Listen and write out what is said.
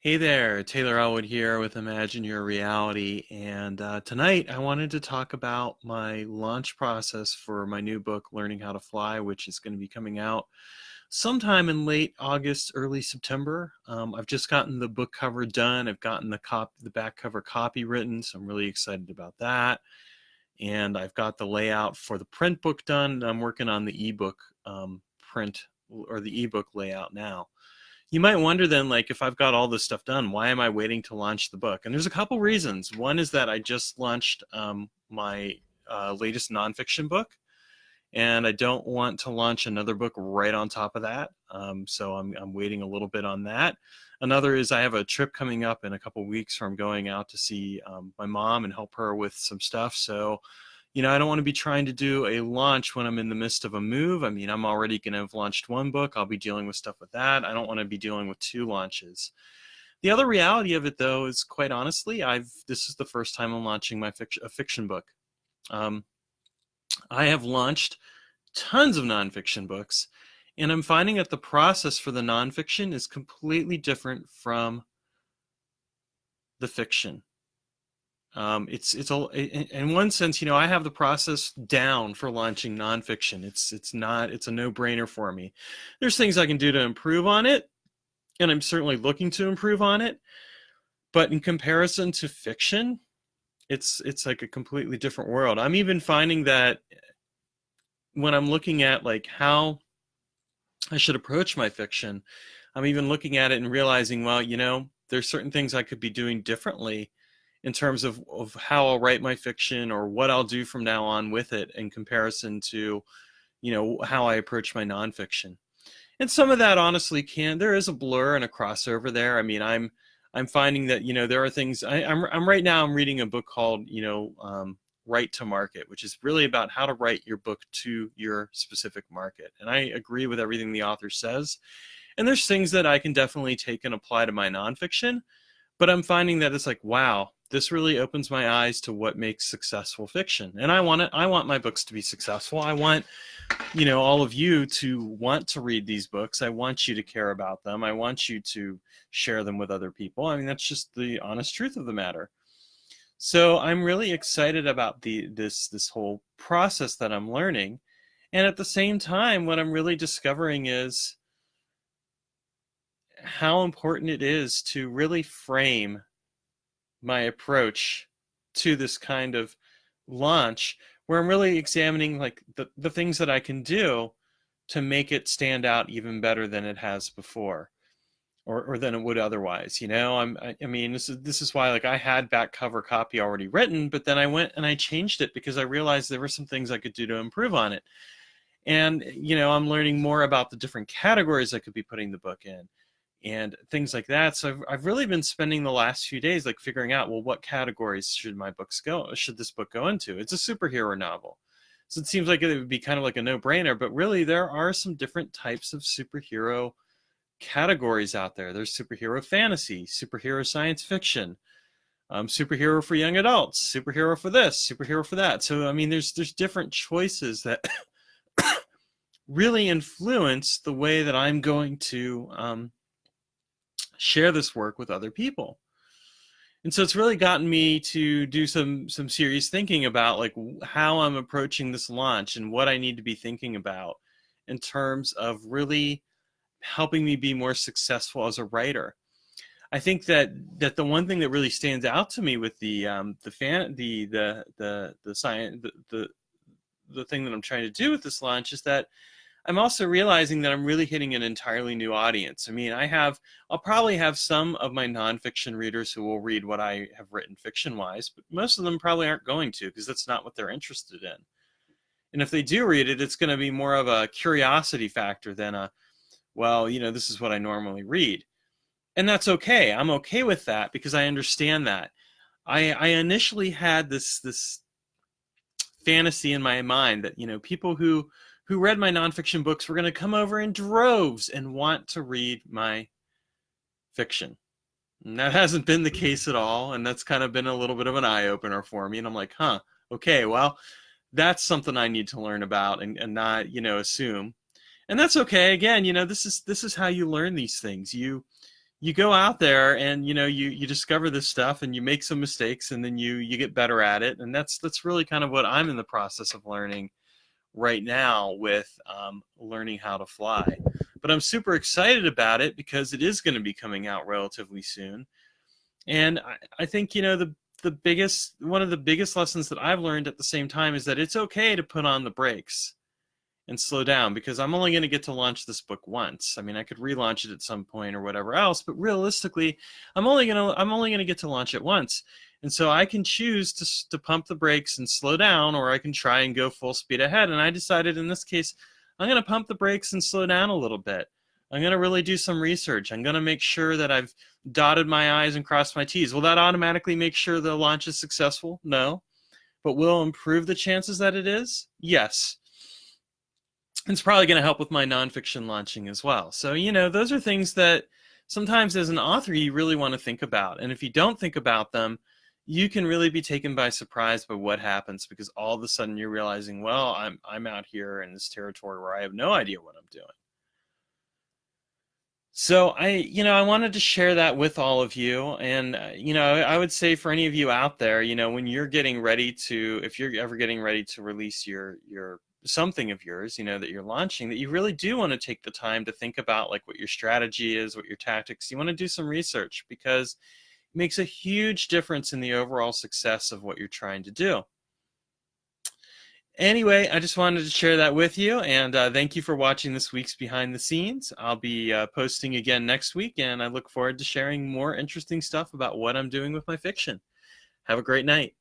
Hey there, Taylor Elwood here with Imagine Your Reality. And tonight I wanted to talk about my launch process for my new book, Learning How to Fly, which is going to be coming out sometime in late August, early September. I've just gotten the book cover done. I've gotten the back cover copy written, so I'm really excited about that. And I've got the layout for the print book done. I'm working on the ebook print or the ebook layout now. You might wonder then, like, if I've got all this stuff done, why am I waiting to launch the book? And there's a couple reasons. One is that I just launched my latest nonfiction book, and I don't want to launch another book right on top of that. So I'm waiting a little bit on that. Another is I have a trip coming up in a couple weeks where I'm going out to see my mom and help her with some stuff. So I don't want to be trying to do a launch when I'm in the midst of a move. I mean, I'm already going to have launched one book. I'll be dealing with stuff with that. I don't want to be dealing with two launches. The other reality of it, though, is quite honestly, this is the first time I'm launching a fiction book. I have launched tons of nonfiction books, and I'm finding that the process for the nonfiction is completely different from the fiction. It's all in one sense, I have the process down for launching nonfiction. It's a no-brainer for me. There's things I can do to improve on it, and I'm certainly looking to improve on it. But in comparison to fiction, it's like a completely different world. I'm even finding that when I'm looking at like how I should approach my fiction, I'm even looking at it and realizing, well, there's certain things I could be doing differently in terms of how I'll write my fiction or what I'll do from now on with it in comparison to, how I approach my nonfiction. And some of that honestly there is a blur and a crossover there. I mean, I'm finding that, there are things, I'm right now, I'm reading a book called, Write to Market, which is really about how to write your book to your specific market. And I agree with everything the author says. And there's things that I can definitely take and apply to my nonfiction. But I'm finding that it's like, wow, this really opens my eyes to what makes successful fiction. And I want my books to be successful. I want, all of you to want to read these books. I want you to care about them. I want you to share them with other people. I mean, that's just the honest truth of the matter. So I'm really excited about this whole process that I'm learning. And at the same time, what I'm really discovering is how important it is to really frame my approach to this kind of launch, where I'm really examining like the things that I can do to make it stand out even better than it has before, or than it would otherwise. I mean, this is why, like, I had back cover copy already written, but then I went and I changed it because I realized there were some things I could do to improve on it. And I'm learning more about the different categories I could be putting the book in and things like that. So I've really been spending the last few days like figuring out, well, what categories should this book go into? It's a superhero novel, so it seems like it would be kind of like a no-brainer, but really there are some different types of superhero categories out there. There's superhero fantasy, superhero science fiction, superhero for young adults, superhero for this, superhero for that. So I mean, there's different choices that really influence the way that I'm going to share this work with other people. And so it's really gotten me to do some serious thinking about like how I'm approaching this launch and what I need to be thinking about in terms of really helping me be more successful as a writer. I think that the one thing that really stands out to me with the thing that I'm trying to do with this launch is that I'm also realizing that I'm really hitting an entirely new audience. I mean, I'll probably have some of my nonfiction readers who will read what I have written fiction-wise, but most of them probably aren't going to, because that's not what they're interested in. And if they do read it, it's going to be more of a curiosity factor than this is what I normally read. And that's okay. I'm okay with that because I understand that. I initially had this fantasy in my mind that, people who read my nonfiction books were going to come over in droves and want to read my fiction. And that hasn't been the case at all. And that's kind of been a little bit of an eye-opener for me. And I'm like, okay, well, that's something I need to learn about and not, assume. And that's okay. Again, this is how you learn these things. You you go out there and you discover this stuff and you make some mistakes and then you get better at it, and that's really kind of what I'm in the process of learning right now with learning how to fly. But I'm super excited about it because it is going to be coming out relatively soon. And I think, the biggest one of the biggest lessons that I've learned at the same time is that it's okay to put on the brakes and slow down, because I'm only going to get to launch this book once. I mean, I could relaunch it at some point or whatever else, but realistically, I'm only going to get to launch it once. And so I can choose to pump the brakes and slow down, or I can try and go full speed ahead. And I decided in this case, I'm going to pump the brakes and slow down a little bit. I'm going to really do some research. I'm going to make sure that I've dotted my I's and crossed my T's. Will that automatically make sure the launch is successful? No. But will it improve the chances that it is? Yes. It's probably going to help with my nonfiction launching as well. So, those are things that sometimes as an author you really want to think about. And if you don't think about them, you can really be taken by surprise by what happens, because all of a sudden you're realizing, well, I'm out here in this territory where I have no idea what I'm doing. So I wanted to share that with all of you. And, I would say for any of you out there, when you're getting ready to, if you're ever getting ready to release your something of yours, that you're launching, that you really do want to take the time to think about like what your strategy is, what your tactics. You want to do some research, because it makes a huge difference in the overall success of what you're trying to do. Anyway, I just wanted to share that with you, and thank you for watching this week's Behind the Scenes. I'll be posting again next week, and I look forward to sharing more interesting stuff about what I'm doing with my fiction. Have a great night.